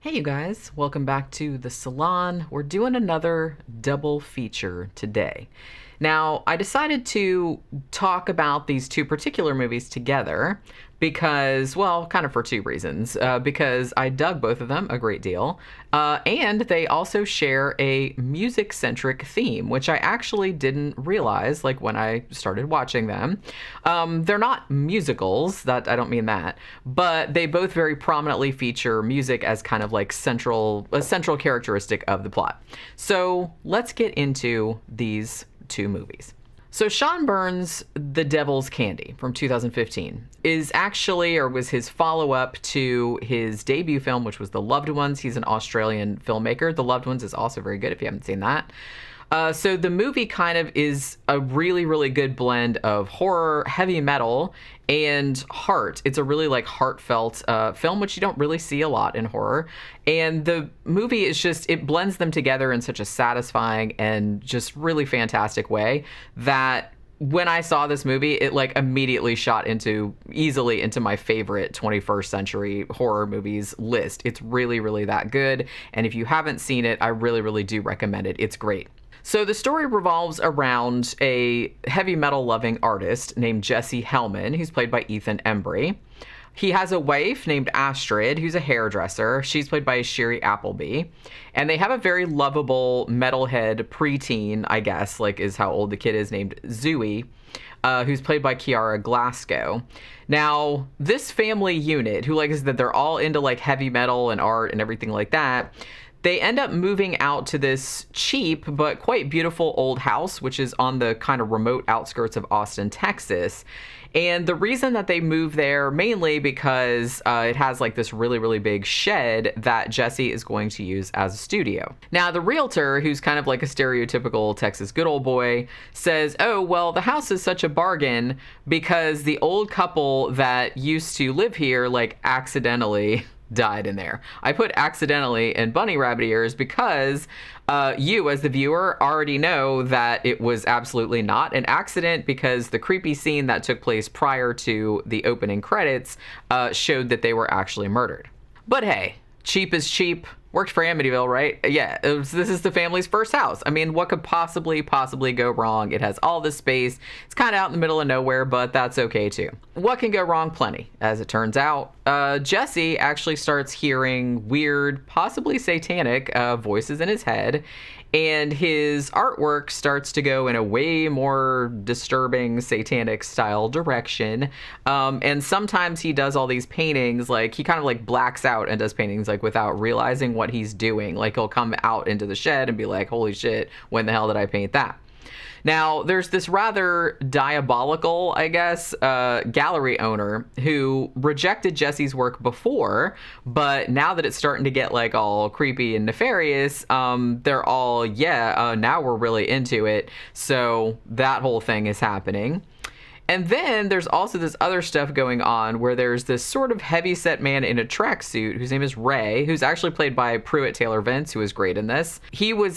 Hey, you guys, welcome back to the salon. We're doing another double feature today. Now, I decided to talk about these two particular movies together because, well, kind of for two reasons. Because I dug both of them a great deal, and they also share a music centric theme, which I actually didn't realize like when I started watching them. They're not musicals, that I don't mean that, but they both very prominently feature music as kind of like a central characteristic of the plot. So let's get into these two movies. So Sean Byrne's The Devil's Candy from 2015 is actually, or was his follow-up to his debut film, which was The Loved Ones. He's an Australian filmmaker. The Loved Ones is also very good if you haven't seen that. So the movie kind of is a really, really good blend of horror, heavy metal, and heart. It's a really like heartfelt film, which you don't really see a lot in horror. And the movie is just, it blends them together in such a satisfying and just really fantastic way that when I saw this movie, it like immediately shot easily into my favorite 21st century horror movies list. It's really, really that good. And if you haven't seen it, I really, really do recommend it. It's great. So the story revolves around a heavy metal loving artist named Jesse Hellman, who's played by Ethan Embry. He has a wife named Astrid, who's a hairdresser. She's played by Sherry Appleby. And they have a very lovable metalhead preteen, I guess, like is how old the kid is, named Zooey, who's played by Kiara Glasgow. Now, this family unit, who like is that they're all into like heavy metal and art and everything like that, they end up moving out to this cheap but quite beautiful old house, which is on the kind of remote outskirts of Austin, Texas. And the reason that they move there mainly because it has like this really, really big shed that Jesse is going to use as a studio. Now, the realtor, who's kind of like a stereotypical Texas good old boy, says, oh, well, the house is such a bargain because the old couple that used to live here like accidentally died in there. I put accidentally in bunny rabbit ears because you as the viewer already know that it was absolutely not an accident, because the creepy scene that took place prior to the opening credits showed that they were actually murdered. But hey, cheap is cheap. Worked for Amityville, right? Yeah, this is the family's first house. I mean, what could possibly go wrong? It has all this space. It's kind of out in the middle of nowhere, but that's okay too. What can go wrong? Plenty. As it turns out, Jesse actually starts hearing weird, possibly satanic voices in his head, and his artwork starts to go in a way more disturbing satanic style direction. And sometimes he does all these paintings, like he kind of like blacks out and does paintings like without realizing what he's doing. Like he'll come out into the shed and be like, holy shit, when the hell did I paint that? Now, there's this rather diabolical, I guess, gallery owner who rejected Jesse's work before, but now that it's starting to get like all creepy and nefarious, they're all, now we're really into it. So that whole thing is happening. And then there's also this other stuff going on where there's this sort of heavyset man in a tracksuit whose name is Ray, who's actually played by Pruitt Taylor Vince, who is great in this.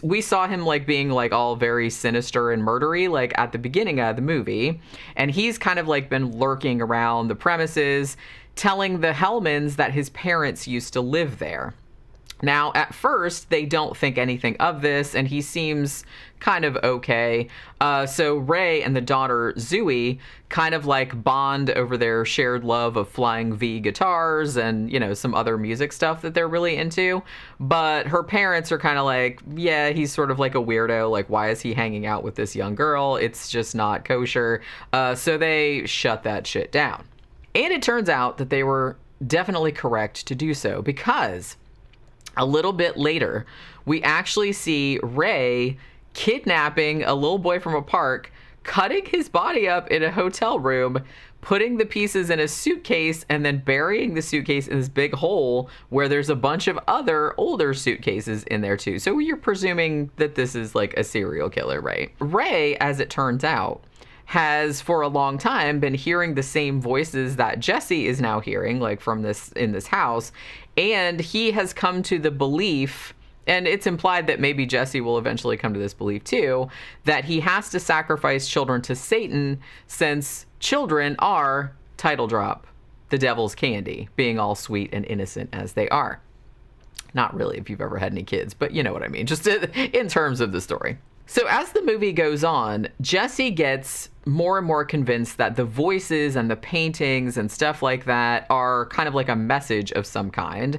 We saw him like being like all very sinister and murdery like at the beginning of the movie. And he's kind of like been lurking around the premises, telling the Hellmans that his parents used to live there. Now, at first, they don't think anything of this, and he seems kind of okay. So Ray and the daughter, Zooey, kind of like bond over their shared love of Flying V guitars and, you know, some other music stuff that they're really into. But her parents are kind of like, yeah, he's sort of like a weirdo. Like, why is he hanging out with this young girl? It's just not kosher. So they shut that shit down. And it turns out that they were definitely correct to do so, because a little bit later, we actually see Ray kidnapping a little boy from a park, cutting his body up in a hotel room, putting the pieces in a suitcase, and then burying the suitcase in this big hole where there's a bunch of other older suitcases in there too. So you're presuming that this is like a serial killer, right? Ray, as it turns out, has for a long time been hearing the same voices that Jesse is now hearing, like from in this house. And he has come to the belief, and it's implied that maybe Jesse will eventually come to this belief too, that he has to sacrifice children to Satan, since children are, title drop, the devil's candy, being all sweet and innocent as they are. Not really if you've ever had any kids, but you know what I mean, just in terms of the story. So as the movie goes on, Jesse gets more and more convinced that the voices and the paintings and stuff like that are kind of like a message of some kind.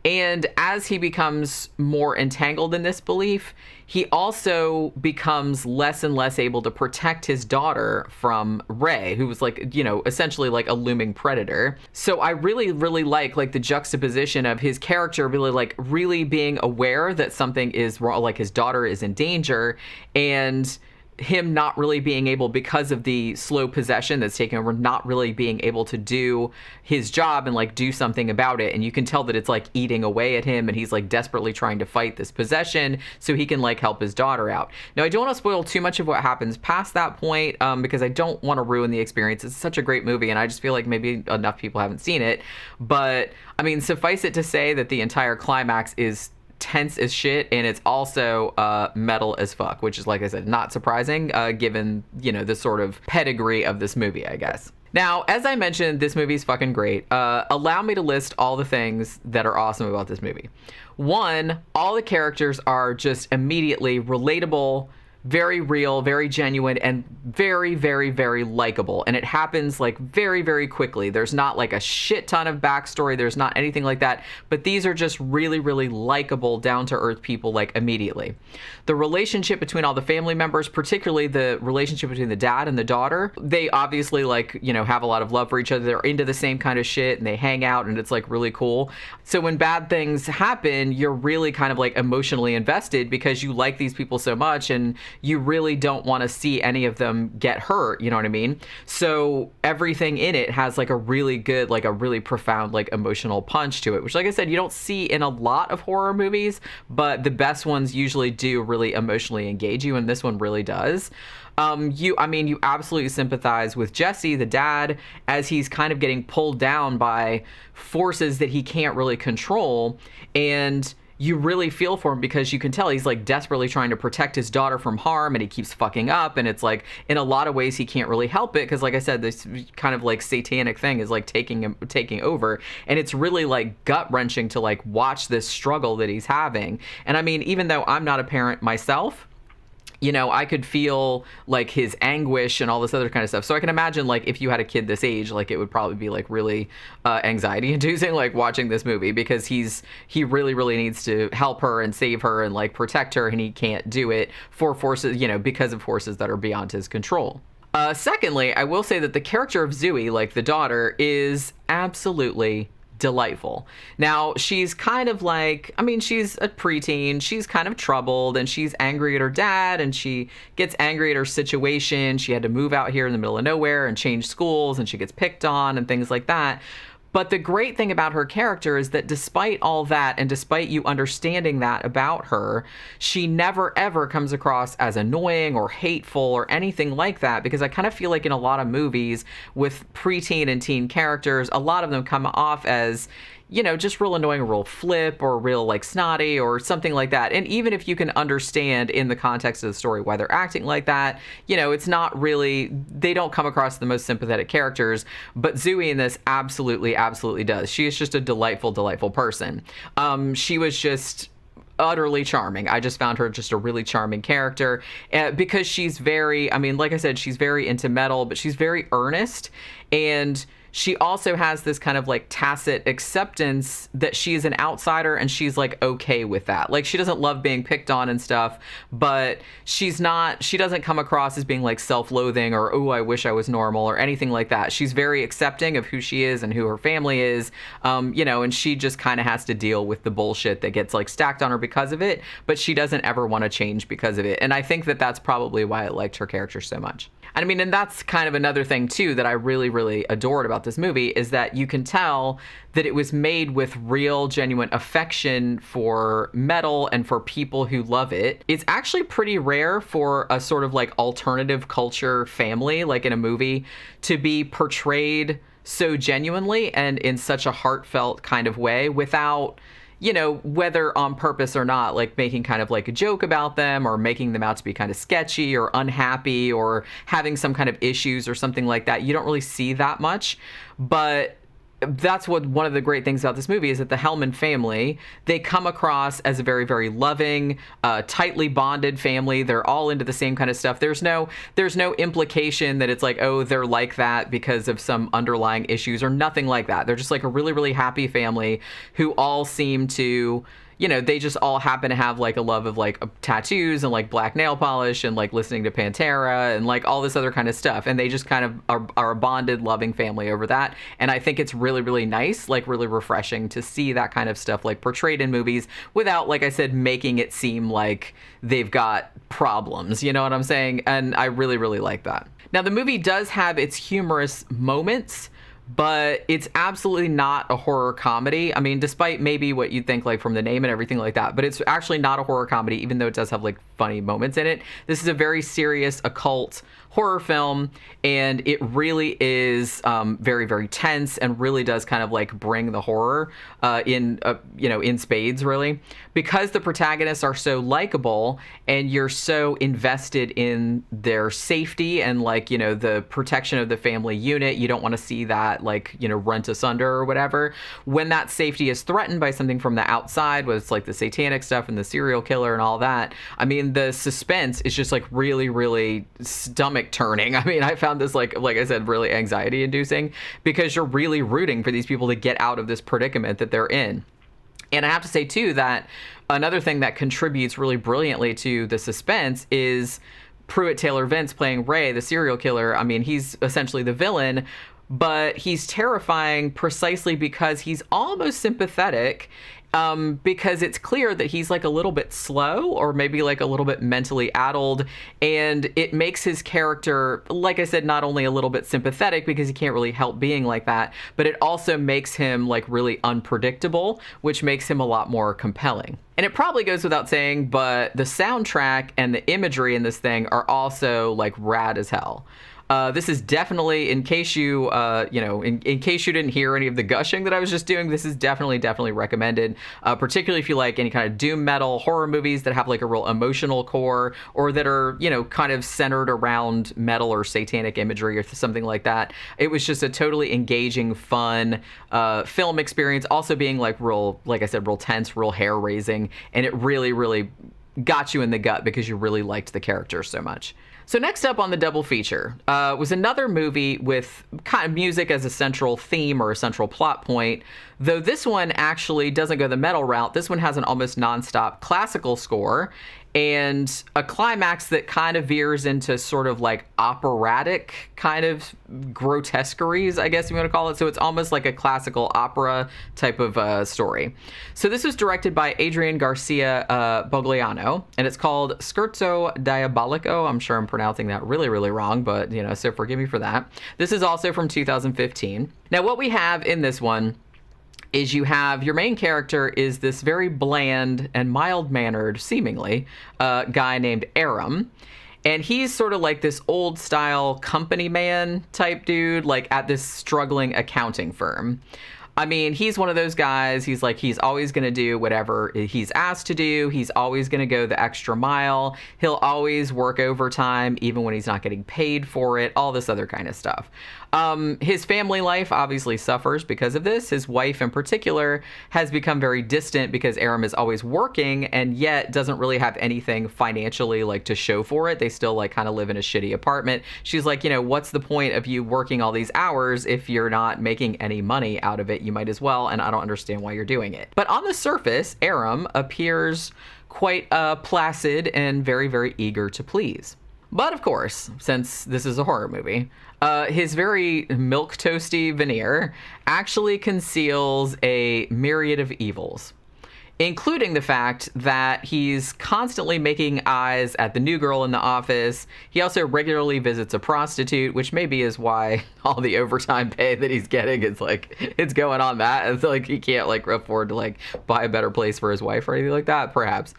And as he becomes more entangled in this belief, he also becomes less and less able to protect his daughter from Ray, who was like, you know, essentially like a looming predator. So I really, really like the juxtaposition of his character really being aware that something is wrong, like his daughter is in danger, and him not really being able, because of the slow possession that's taken over, not really being able to do his job and like do something about it. And you can tell that it's like eating away at him, and he's like desperately trying to fight this possession so he can like help his daughter out. Now, I don't want to spoil too much of what happens past that point, because I don't want to ruin the experience. It's such a great movie, and I just feel like maybe enough people haven't seen it. But I mean, suffice it to say that the entire climax is tense as shit, and it's also metal as fuck, which is, like I said, not surprising given, you know, the sort of pedigree of this movie, I guess. Now, as I mentioned, this movie is fucking great. Allow me to list all the things that are awesome about this movie. One, all the characters are just immediately relatable, very real, very genuine, and very, very, very likable. And it happens like very, very quickly. There's not like a shit ton of backstory. There's not anything like that. But these are just really, really likable, down-to-earth people like immediately. The relationship between all the family members, particularly the relationship between the dad and the daughter, they obviously like, you know, have a lot of love for each other. They're into the same kind of shit, and they hang out, and it's like really cool. So when bad things happen, you're really kind of like emotionally invested because you like these people so much, and you really don't want to see any of them get hurt, you know what I mean? So everything in it has like a really good, like a really profound, like emotional punch to it, which, like I said, you don't see in a lot of horror movies, but the best ones usually do really emotionally engage you, and this one really does. You absolutely sympathize with Jesse, the dad, as he's kind of getting pulled down by forces that he can't really control, and you really feel for him because you can tell he's like desperately trying to protect his daughter from harm, and he keeps fucking up, and it's like in a lot of ways he can't really help it because, like I said, this kind of like satanic thing is like taking over, and it's really like gut-wrenching to like watch this struggle that he's having. And I mean, even though I'm not a parent myself, you know, I could feel like his anguish and all this other kind of stuff. So I can imagine, like, if you had a kid this age, like, it would probably be like really anxiety inducing, like watching this movie, because he really, really needs to help her and save her and like protect her, and he can't do it for forces, you know, because of forces that are beyond his control. Secondly, I will say that the character of Zooey, like the daughter, is absolutely delightful. Now, she's kind of like, I mean, she's a preteen, she's kind of troubled, and she's angry at her dad, and she gets angry at her situation. She had to move out here in the middle of nowhere and change schools, and she gets picked on and things like that. But the great thing about her character is that despite all that, and despite you understanding that about her, she never ever comes across as annoying or hateful or anything like that, because I kind of feel like in a lot of movies with preteen and teen characters, a lot of them come off as, you know, just real annoying, real flip, or real like snotty or something like that. And even if you can understand in the context of the story why they're acting like that, you know, it's not really, they don't come across the most sympathetic characters. But Zooey in this absolutely, absolutely does. She is just a delightful, delightful person. She was just utterly charming. I just found her just a really charming character because she's very, I mean, like I said, she's very into metal, but she's very earnest, and she also has this kind of like tacit acceptance that she's an outsider, and she's like okay with that. Like, she doesn't love being picked on and stuff, but she doesn't come across as being like self-loathing or, oh, I wish I was normal or anything like that. She's very accepting of who she is and who her family is, you know, and she just kind of has to deal with the bullshit that gets like stacked on her because of it, but she doesn't ever want to change because of it. And I think that that's probably why I liked her character so much. I mean, and that's kind of another thing too that I really, really adored about this movie, is that you can tell that it was made with real, genuine affection for metal and for people who love it. It's actually pretty rare for a sort of like alternative culture family, like in a movie, to be portrayed so genuinely and in such a heartfelt kind of way without, you know, whether on purpose or not, like making kind of like a joke about them or making them out to be kind of sketchy or unhappy or having some kind of issues or something like that. You don't really see that much. But that's what one of the great things about this movie is that the Hellman family, they come across as a very, very loving, tightly bonded family. They're all into the same kind of stuff. There's no implication that it's like, oh, they're like that because of some underlying issues or nothing like that. They're just like a really, really happy family who all seem to, they just all happen to have like a love of like tattoos and like black nail polish and like listening to Pantera and like all this other kind of stuff. And they just kind of are a bonded, loving family over that. And I think it's really, really nice, like really refreshing to see that kind of stuff like portrayed in movies without, like I said, making it seem like they've got problems. You know what I'm saying? And I really, really like that. Now, the movie does have its humorous moments, but it's absolutely not a horror comedy. I mean, despite maybe what you'd think like from the name and everything like that, but it's actually not a horror comedy, even though it does have like funny moments in it. This is a very serious occult horror film, and it really is very, very tense and really does kind of like bring the horror in spades, really, because the protagonists are so likable and you're so invested in their safety and like, the protection of the family unit. You don't want to see that like, rent asunder or whatever. When that safety is threatened by something from the outside, whether it's like the satanic stuff and the serial killer and all that, I mean, the suspense is just like really, really stomach turning. I mean, I found this like I said, really anxiety inducing because you're really rooting for these people to get out of this predicament that they're in. And I have to say too that another thing that contributes really brilliantly to the suspense is Pruitt Taylor Vince playing Ray, the serial killer. I mean, he's essentially the villain, but he's terrifying precisely because he's almost sympathetic, because it's clear that he's like a little bit slow or maybe like a little bit mentally addled, and it makes his character, like I said, not only a little bit sympathetic because he can't really help being like that, but it also makes him like really unpredictable, which makes him a lot more compelling. And it probably goes without saying, but the soundtrack and the imagery in this thing are also like rad as hell. This is definitely, in case you, in case you didn't hear any of the gushing that I was just doing, this is definitely recommended, particularly if you like any kind of doom metal horror movies that have like a real emotional core or that are, kind of centered around metal or satanic imagery or something like that. It was just a totally engaging, fun film experience, also being like real, like I said, real tense, real hair raising, and it really, really got you in the gut because you really liked the characters so much. So next up on the double feature was another movie with kind of music as a central theme or a central plot point, though this one actually doesn't go the metal route. This one has an almost nonstop classical score and a climax that kind of veers into sort of like operatic kind of grotesqueries, I guess you want to call it. So it's almost like a classical opera type of story. So this was directed by Adrian Garcia Bogliano, and it's called Scherzo Diabolico. I'm sure I'm pronouncing that really, really wrong, but so forgive me for that. This is also from 2015. Now, what we have in this one is you have your main character is this very bland and mild-mannered, seemingly, guy named Aram. And he's sort of like this old style company man type dude, like at this struggling accounting firm. I mean, he's one of those guys, he's always going to do whatever he's asked to do. He's always going to go the extra mile. He'll always work overtime, even when he's not getting paid for it, all this other kind of stuff. His family life obviously suffers because of this. His wife in particular has become very distant because Aram is always working and yet doesn't really have anything financially like to show for it. They still like kind of live in a shitty apartment. She's like, what's the point of you working all these hours if you're not making any money out of it? You might as well, and I don't understand why you're doing it. But on the surface, Aram appears quite placid and very, very eager to please. But of course, since this is a horror movie, his very milquetoasty veneer actually conceals a myriad of evils, including the fact that he's constantly making eyes at the new girl in the office. He also regularly visits a prostitute, which maybe is why all the overtime pay that he's getting is like, it's going on that. It's like he can't like afford to like buy a better place for his wife or anything like that, perhaps.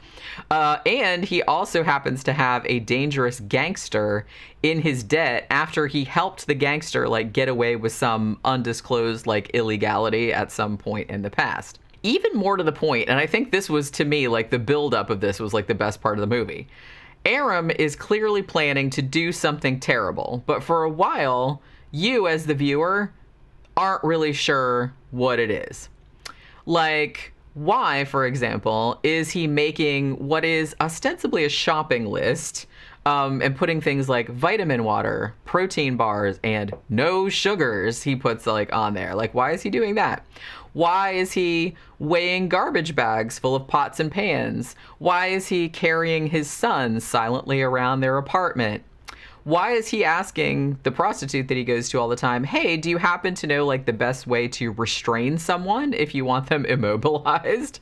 And he also happens to have a dangerous gangster in his debt after he helped the gangster like get away with some undisclosed like illegality at some point in the past. Even more to the point, and I think this was, to me, like the buildup of this was like the best part of the movie. Aram is clearly planning to do something terrible, but for a while, you as the viewer aren't really sure what it is. Like, why, for example, is he making what is ostensibly a shopping list and putting things like vitamin water, protein bars, and no sugars he puts like on there? Like, why is he doing that? Why is he weighing garbage bags full of pots and pans? Why is he carrying his son silently around their apartment? Why is he asking the prostitute that he goes to all the time, hey, do you happen to know like the best way to restrain someone if you want them immobilized?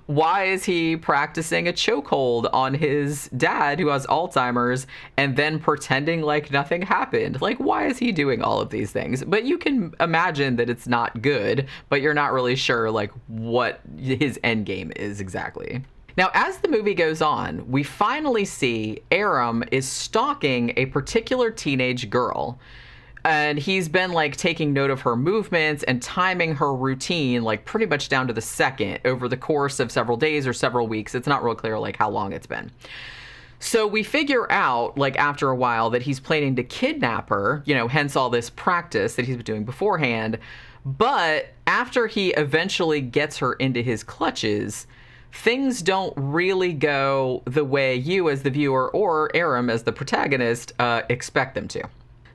Why is he practicing a chokehold on his dad who has Alzheimer's and then pretending like nothing happened? Like, why is he doing all of these things? But you can imagine that it's not good, but you're not really sure like what his end game is exactly. Now, as the movie goes on, we finally see Aram is stalking a particular teenage girl. And he's been like taking note of her movements and timing her routine like pretty much down to the second over the course of several days or several weeks. It's not real clear like how long it's been. So we figure out, like, after a while that he's planning to kidnap her, you know, hence all this practice that he's been doing beforehand. But after he eventually gets her into his clutches, things don't really go the way you as the viewer or Aram as the protagonist expect them to.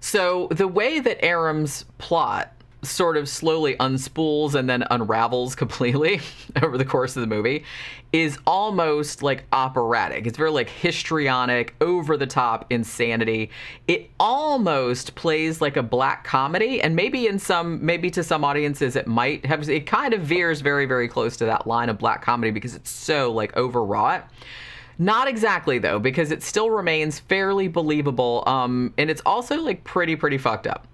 So the way that Aram's plot sort of slowly unspools and then unravels completely over the course of the movie is almost like operatic. It's very like histrionic, over the top insanity. It almost plays like a black comedy, and maybe to some audiences it might have, it kind of veers very, very close to that line of black comedy because it's so like overwrought. Not exactly though, because it still remains fairly believable, and it's also like pretty fucked up.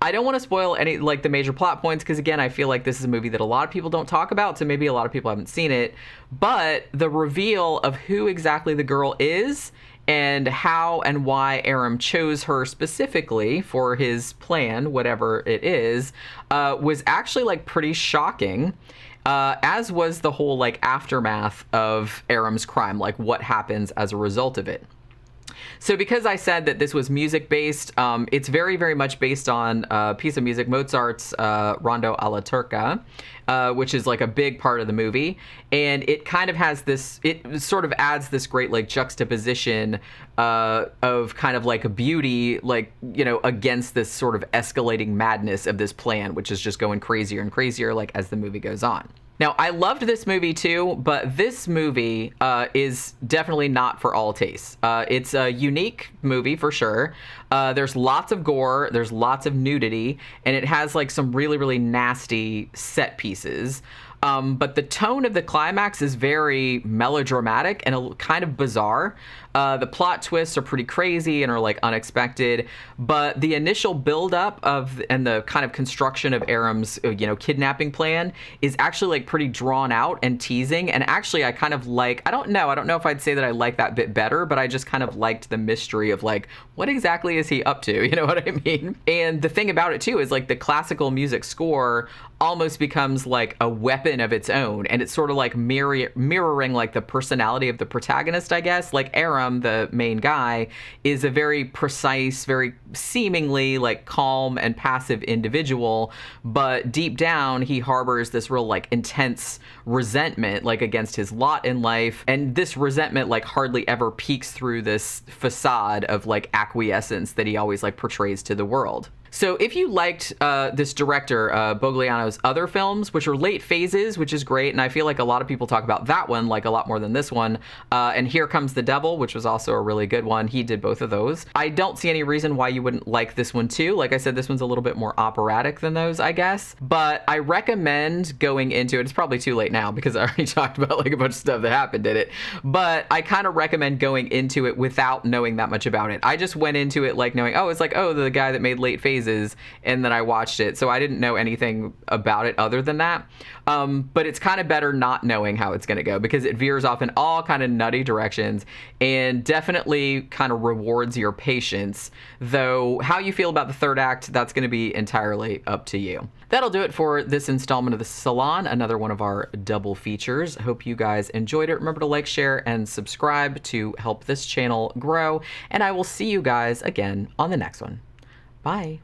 I don't want to spoil any like the major plot points because again, I feel like this is a movie that a lot of people don't talk about, so maybe a lot of people haven't seen it. But the reveal of who exactly the girl is and how and why Aram chose her specifically for his plan, whatever it is, was actually like pretty shocking. As was the whole like aftermath of Aram's crime, like what happens as a result of it. So because I said that this was music-based, it's very, very much based on a piece of music, Mozart's Rondo alla Turca, which is like a big part of the movie. And it kind of has this, it sort of adds this great like juxtaposition of kind of like a beauty, like, you know, against this sort of escalating madness of this plan, which is just going crazier and crazier like as the movie goes on. Now, I loved this movie too, but this movie is definitely not for all tastes. It's a unique movie for sure. There's lots of gore, there's lots of nudity, and it has like some really, really nasty set pieces. But the tone of the climax is very melodramatic and kind of bizarre. The plot twists are pretty crazy and are like unexpected, but the initial buildup of and the kind of construction of Aram's kidnapping plan is actually like pretty drawn out and teasing. And actually, I kind of like, I don't know if I'd say that I like that bit better, but I just kind of liked the mystery of like, what exactly is he up to? You know what I mean? And the thing about it too is like the classical music score almost becomes like a weapon of its own, and it's sort of like mirroring like the personality of the protagonist, I guess. Like Aram, the main guy, is a very precise, very seemingly like calm and passive individual, but deep down he harbors this real like intense resentment like against his lot in life, and this resentment like hardly ever peeks through this facade of like acquiescence that he always like portrays to the world. So if you liked this director, Bogliano's other films, which are Late Phases, which is great, and I feel like a lot of people talk about that one like a lot more than this one, and Here Comes the Devil, which was also a really good one. He did both of those. I don't see any reason why you wouldn't like this one too. Like I said, this one's a little bit more operatic than those, I guess. But I recommend going into it. It's probably too late now because I already talked about like a bunch of stuff that happened in it. But I kind of recommend going into it without knowing that much about it. I just went into it like knowing, oh, it's like, oh, the guy that made Late Phases, and then I watched it, so I didn't know anything about it other than that. But it's kind of better not knowing how it's going to go because it veers off in all kind of nutty directions and definitely kind of rewards your patience, though how you feel about the third act, that's going to be entirely up to you. That'll do it for this installment of The Salon, another one of our double features. Hope you guys enjoyed it. Remember to like, share, and subscribe to help this channel grow, and I will see you guys again on the next one. Bye.